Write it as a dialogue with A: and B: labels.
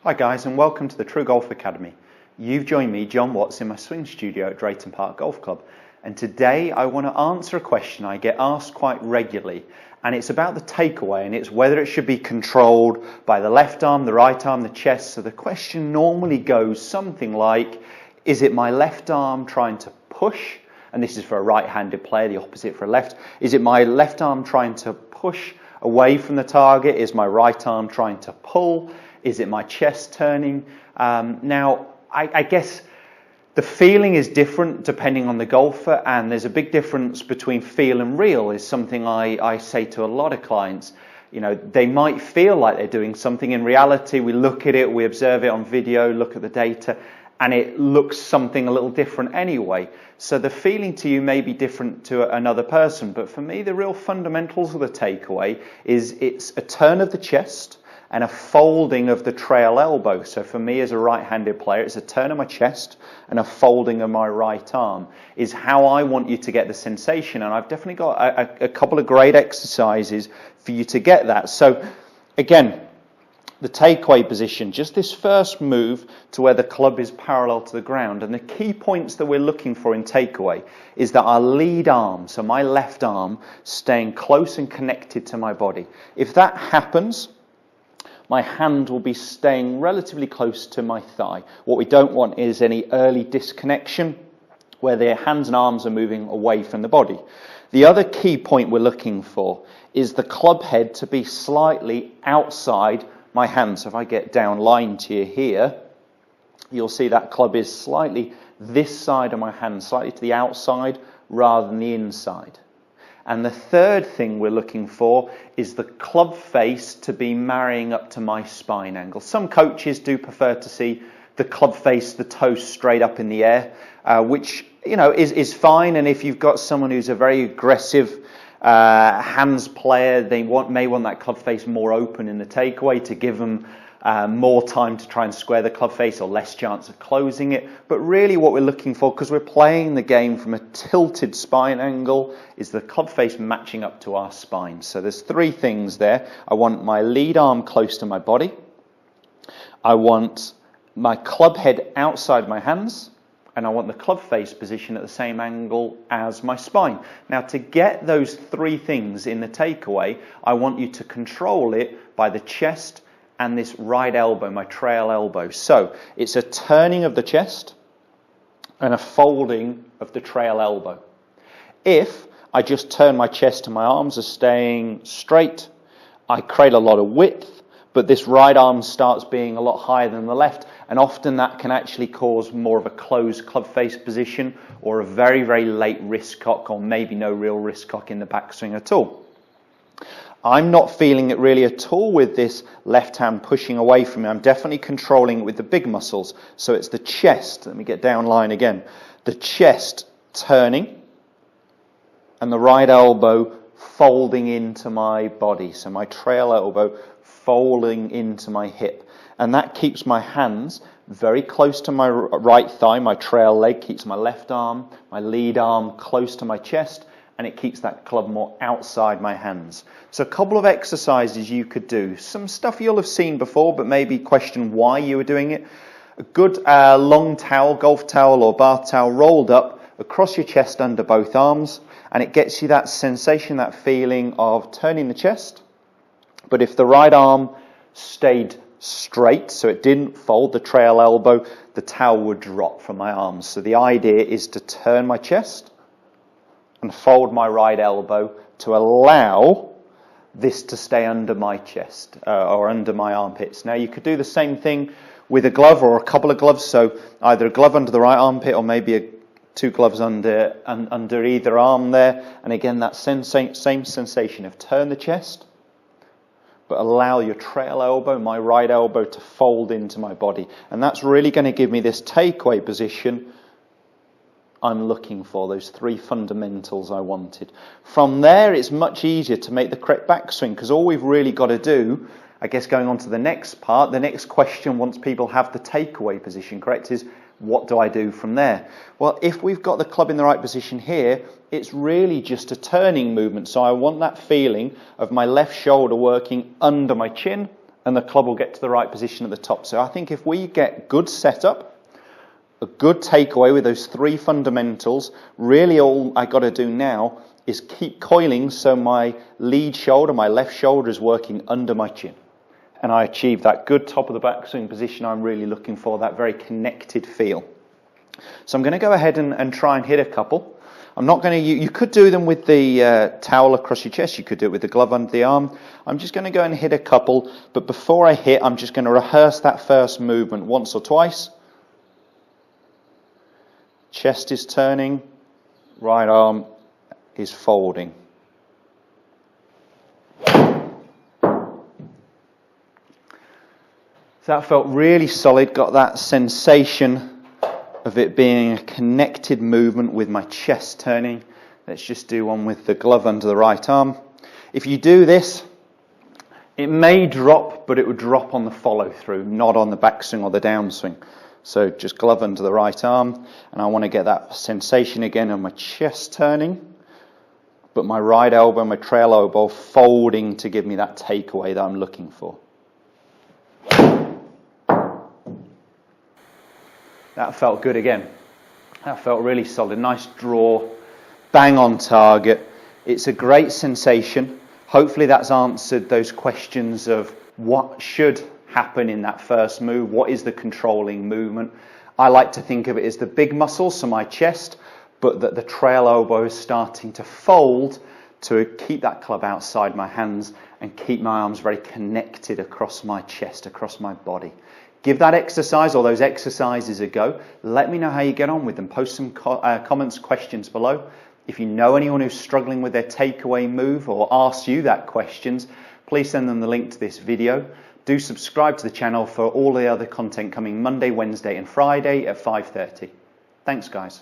A: Hi guys, and welcome to the TruGolf Academy. You've joined me, Jon Watts, in my swing studio at Drayton Park Golf Club, and today I want to answer a question I get asked quite regularly, and it's about the takeaway, and it's whether it should be controlled by the left arm, the right arm, the chest. So the question normally goes something like, is it my left arm trying to push? And this is for a right-handed player, the opposite for a left. Is it my left arm trying to push away from the target? Is my right arm trying to pull? Is it my chest turning? Now, I guess the feeling is different depending on the golfer, and there's a big difference between feel and real is something I say to a lot of clients. You know, they might feel like they're doing something. In reality, we look at it, we observe it on video, look at the data, and it looks something a little different anyway. So the feeling to you may be different to another person, but for me, the real fundamentals of the takeaway is it's a turn of the chest and a folding of the trail elbow. So for me as a right-handed player, it's a turn of my chest and a folding of my right arm is how I want you to get the sensation. And I've definitely got a couple of great exercises for you to get that. So again, the takeaway position, just this first move to where the club is parallel to the ground. And the key points that we're looking for in takeaway is that our lead arm, so my left arm, staying close and connected to my body. If that happens, my hand will be staying relatively close to my thigh. What we don't want is any early disconnection where the hands and arms are moving away from the body. The other key point we're looking for is the club head to be slightly outside my hand. So if I get down line to you here, you'll see that club is slightly this side of my hand, slightly to the outside rather than the inside. And the third thing we're looking for is the club face to be marrying up to my spine angle. Some coaches do prefer to see the club face, the toes straight up in the air, which is fine. And if you've got someone who's a very aggressive hands player, they may want that club face more open in the takeaway to give them more time to try and square the club face or less chance of closing it. But really what we're looking for, because we're playing the game from a tilted spine angle, is the club face matching up to our spine. So there's three things there. I want my lead arm close to my body. I want my club head outside my hands. And I want the club face position at the same angle as my spine. Now, to get those three things in the takeaway, I want you to control it by the chest and this right elbow, my trail elbow. So it's a turning of the chest and a folding of the trail elbow. If I just turn my chest and my arms are staying straight, I create a lot of width, but this right arm starts being a lot higher than the left, and often that can actually cause more of a closed club face position or a very, very late wrist cock, or maybe no real wrist cock in the backswing at all. I'm not feeling it really at all with this left hand pushing away from me. I'm definitely controlling it with the big muscles. So it's the chest. Let me get down line again. The chest turning and the right elbow folding into my body. So my trail elbow folding into my hip. And that keeps my hands very close to my right thigh. My trail leg keeps my left arm, my lead arm close to my chest, and it keeps that club more outside my hands. So a couple of exercises you could do. Some stuff you'll have seen before, but maybe question why you were doing it. A good long towel, golf towel or bath towel rolled up across your chest under both arms, and it gets you that sensation, that feeling of turning the chest. But if the right arm stayed straight, so it didn't fold the trail elbow, the towel would drop from my arms. So the idea is to turn my chest and fold my right elbow to allow this to stay under my chest or under my armpits. Now you could do the same thing with a glove or a couple of gloves, so either a glove under the right armpit or maybe two gloves under either arm there. And again, that same sensation of turn the chest, but allow your trail elbow, my right elbow, to fold into my body. And that's really going to give me this takeaway position I'm looking for, those three fundamentals I wanted. From there, it's much easier to make the correct backswing, because all we've really got to do, I guess going on to the next part, the next question once people have the takeaway position correct is, what do I do from there? Well, if we've got the club in the right position here, it's really just a turning movement. So I want that feeling of my left shoulder working under my chin and the club will get to the right position at the top. So I think if we get good setup, a good takeaway with those 3 fundamentals, really all I got to do now is keep coiling so my lead shoulder, my left shoulder, is working under my chin. And I achieve that good top of the backswing position I'm really looking for, that very connected feel. So I'm going to go ahead and try and hit a couple. I'm not going to, you could do them with the towel across your chest, you could do it with the glove under the arm. I'm just going to go and hit a couple, but before I hit, I'm just going to rehearse that first movement once or twice. Chest is turning, right arm is folding. So that felt really solid, got that sensation of it being a connected movement with my chest turning. Let's just do one with the glove under the right arm. If you do this, it may drop, but it would drop on the follow through, not on the backswing or the downswing. So just glove under the right arm, and I want to get that sensation again of my chest turning, but my right elbow, my trail elbow folding to give me that takeaway that I'm looking for. That felt good again. That felt really solid. Nice draw, bang on target. It's a great sensation. Hopefully that's answered those questions of what should happen in that first move. What is the controlling movement? I like to think of it as the big muscles, so my chest, but that the trail elbow is starting to fold to keep that club outside my hands and keep my arms very connected across my chest, across my body. Give that exercise or those exercises a go. Let me know how you get on with them. Post some comments, questions below. If you know anyone who's struggling with their takeaway move or asks you that questions, please send them the link to this video. Do subscribe to the channel for all the other content coming Monday, Wednesday and Friday at 5:30. Thanks, guys.